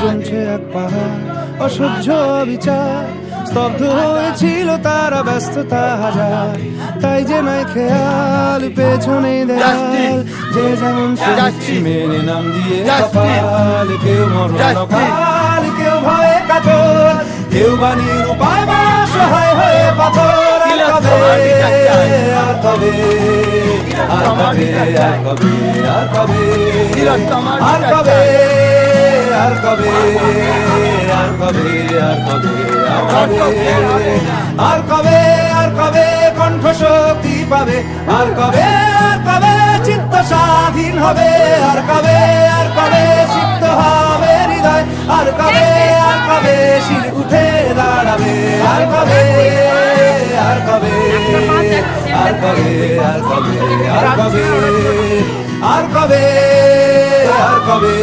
জমছে এক পাহাড় অসহ্য বিচার, স্তব্ধ হয়েছিল তারা ব্যস্ততা হাজার, তাই যে নাই খেয়াল পেছনে দেয়াল, যে যেমন সে মেনে নাম দিয়ে কপাল, কেউ মরণ কাল, কেউ ভয়ে কাতর, কেউ বাণীর উপায় বা সহায় হয়ে পাথর। আর কবে আর কবে আর কবে আর কবে আর কবে আর কবে আর কবে আর কবে আর কবে আর কবে আর কবে কণ্ঠ শক্তি পাবে, আর কবে চিত্ত স্বাধীন হবে, আর কবে সিক্ত হবে হৃদয়, আর কবে শির উঠে দাঁড়াবে, আর কবে আর কবে আর কবে আর কবে আর কবে আর কবে আর কবে